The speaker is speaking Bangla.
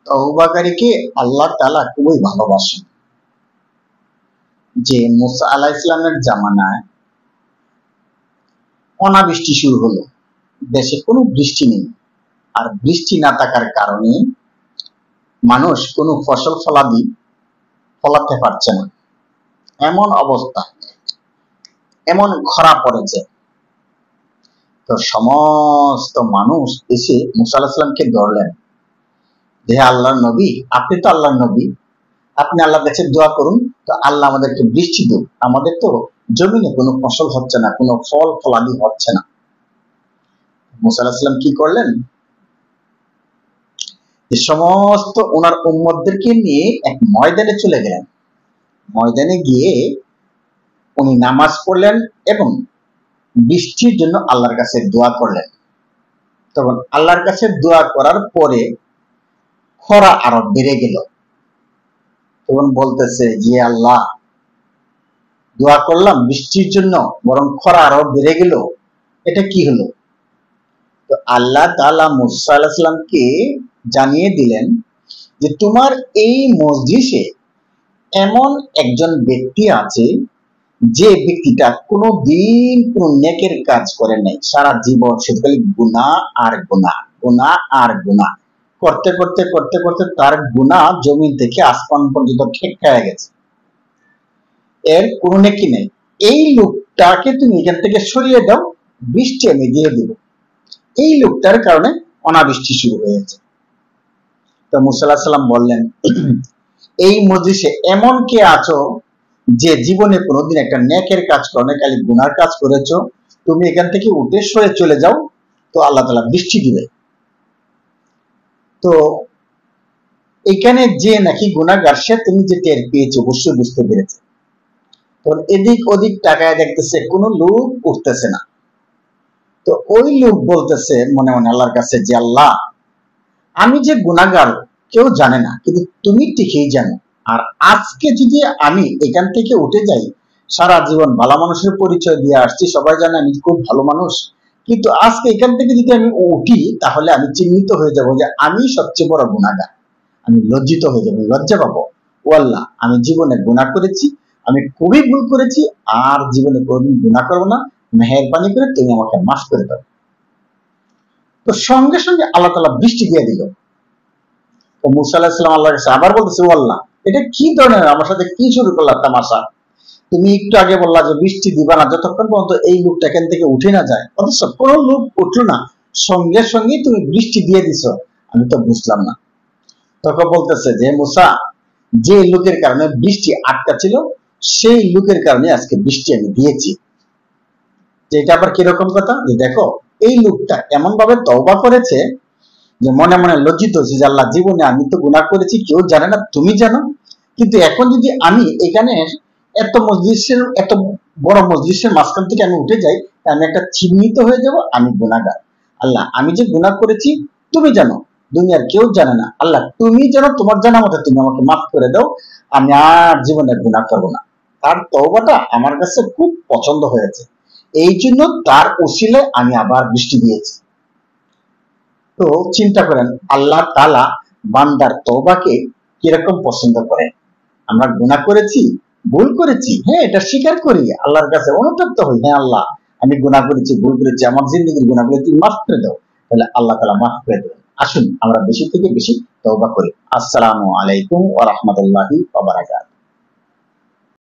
তওবাকারীকে আল্লাহ তাআলা খুবই ভালোবাসেন। যে মুসা আলাইহিস সালামের জামানায় অনাবৃষ্টি শুরু হলো, দেশে কোনো বৃষ্টি নেই, আর বৃষ্টি না থাকার কারণে মানুষ কোনো ফসল ফলাতে পারছে না, এমন অবস্থা, এমন খরা পড়েছে। তো সমস্ত মানুষ এসে মুসা আলাইহিস সালামকে ধরলেন যে আল্লাহর নবী, আপনি তো আল্লাহর নবী, আপনি আল্লাহর কাছে দোয়া করুন, তো আল্লাহ আমাদেরকে বৃষ্টি দিন, আমাদের তো জমিনে কোনো ফসল হচ্ছে না, কোনো ফল ফলাদি হচ্ছে না। মুসা আলাইহিস সালাম কি করলেন, যে সমস্ত ওনার উম্মতদেরকে নিয়ে এক ময়দানে চলে গেলেন। ময়দানে গিয়ে উনি নামাজ পড়লেন এবং বৃষ্টির জন্য আল্লাহর কাছে দোয়া করলেন। তখন আল্লাহর কাছে দোয়া করার পরে খরা আরো বেড়ে গেল। তখন বলতেছে যে আল্লাহ, দোয়া করলাম বৃষ্টির জন্য, বরং খরা আরো বেড়ে গেল, এটা কি হলো? তো আল্লাহ তাআলা মুসা আলাইহিস সালামকে জানিয়ে দিলেন যে তোমার এই মজলিসে এমন একজন ব্যক্তি আছে যে ব্যক্তিটা কোনোদিন কোনো নেকের কাজ করে নাই, সারা জীবন শুধু খালি গুনাহ আর গুনাহ, গুনাহ আর গুনাহ করতে করতে করতে করতে তার গুনাহ জমিন থেকে আসমান পর্যন্ত ঠেক খেয়ে গেছে, এর কোনো নেকি নেই। এই লোকটাকে তুমি এখান থেকে সরিয়ে দাও, বৃষ্টি আমি দিয়ে দিব। এই লোকটার কারণে অনাবৃষ্টি শুরু হয়েছে। তো মুসা আলাইহিস সালাম বললেন, এই মজলিসে এমন কে আছো যে জীবনে কোনোদিন একটা নেকের কাজ করো না, খালি গুনার কাজ করেছো, তুমি এখান থেকে উঠে সরে চলে যাও, তো আল্লাহ তাআলা বৃষ্টি দিবে। তো এখানে যে নাকি গুনাহগার, সে তুমি যে টের পেয়েছো, অবশ্যই বুঝতে পেরেছে। তো এদিক ওদিক তাকায় দেখতেছে কোনো লোক উঠতেছে না। তো ওই লোক বলতেছে মনে মনে আল্লাহর কাছে যে আল্লাহ, আমি যে গুনাহগার কেউ জানে না, কিন্তু তুমি ঠিকই জানো। আর আজকে যদি আমি এখান থেকে উঠে যাই, সারা জীবন ভালো মানুষের পরিচয় দিয়ে আসছি, সবাই জানে আমি খুব ভালো মানুষ, কিন্তু আজকে এখান থেকে যদি আমি উঠি, তাহলে আমি চিহ্নিত হয়ে যাব যে আমি সবচেয়ে বড় গুনাহগার, আমি লজ্জিত হয়ে যাবো, লজ্জা পাবো। ও আল্লাহ, আমি জীবনে গুনাহ করেছি, আমি খুবই ভুল করেছি, আর জীবনে কোনোদিন গুনাহ করবো না, মেহেরবানি করে তুমি আমাকে মাফ করে দাও। তো সঙ্গে সঙ্গে আল্লাহ তাআলা বৃষ্টি দিয়ে দিল। তো মুসা আলাইহিস সালাম আল্লাহর কাছে আবার বলতেছে, ও আল্লাহ, এটা কি ধরনের, আমার সাথে কি শুরু করলা তামাশা? তুমি একটু আগে বললা যে বৃষ্টি দিবা না যতক্ষণ পর্যন্ত এই লোকটা এখান থেকে উঠে না যায়, অথচ কোনো লোক উঠলো না, সঙ্গে সঙ্গে তুমি বৃষ্টি দিয়ে দিছো, আমি তো বুঝলাম না। তখন বলতেছে যে মুসা, যে লোকের কারণে বৃষ্টি আটকা ছিল, সেই লোকের কারণে আজকে বৃষ্টি আমি দিয়েছি। যে এটা আবার কিরকম কথা, যে দেখো এই লোকটা এমন ভাবে তওবা করেছে যে মনে মনে লজ্জিত হয়েছে যে আল্লাহ, জীবনে আমি তো গুনাহ করেছি, কেউ জানে না, তুমি জানো, কিন্তু এখন যদি আমি এখানে এত বড় মজলিসের মাঝখান থেকে আমি উঠে যাই, আমি একটা চিহ্নিত হয়ে যাব, আমি গুনাহগার। আল্লাহ, আমি যে গুনাহ করেছি তুমি জানো, দুনিয়ার কেউ জানে না, আল্লাহ তুমি জানো, তোমার জানা মতে তুমি আমাকে মাফ করে দাও, আমি আর জীবনে গুনাহ করবো না। তার তওবাটা আমার কাছে খুব পছন্দ হয়েছে, এই জন্য তার ওসিলায় আমি আবার বৃষ্টি দিয়েছি। তো চিন্তা করেন আল্লাহ তাআলা বান্দার তওবাকে কিরকম পছন্দ করেন। আমরা গুনাহ করেছি, ভুল করেছি, হ্যাঁ এটা স্বীকার করি, আল্লাহর কাছে অনুতপ্ত হই, হ্যাঁ আল্লাহ আমি গুনাহ করেছি, ভুল করেছি, আমার জিন্দেগির গুনাহগুলো তুমি মাফ করে দাও, তাহলে আল্লাহ তাআলা মাফ করে দেবেন। আসুন আমরা বেশি থেকে বেশি তওবা করি। আসসালামু আলাইকুম ওয়া রাহমাতুল্লাহি ওয়া বারাকাতুহু।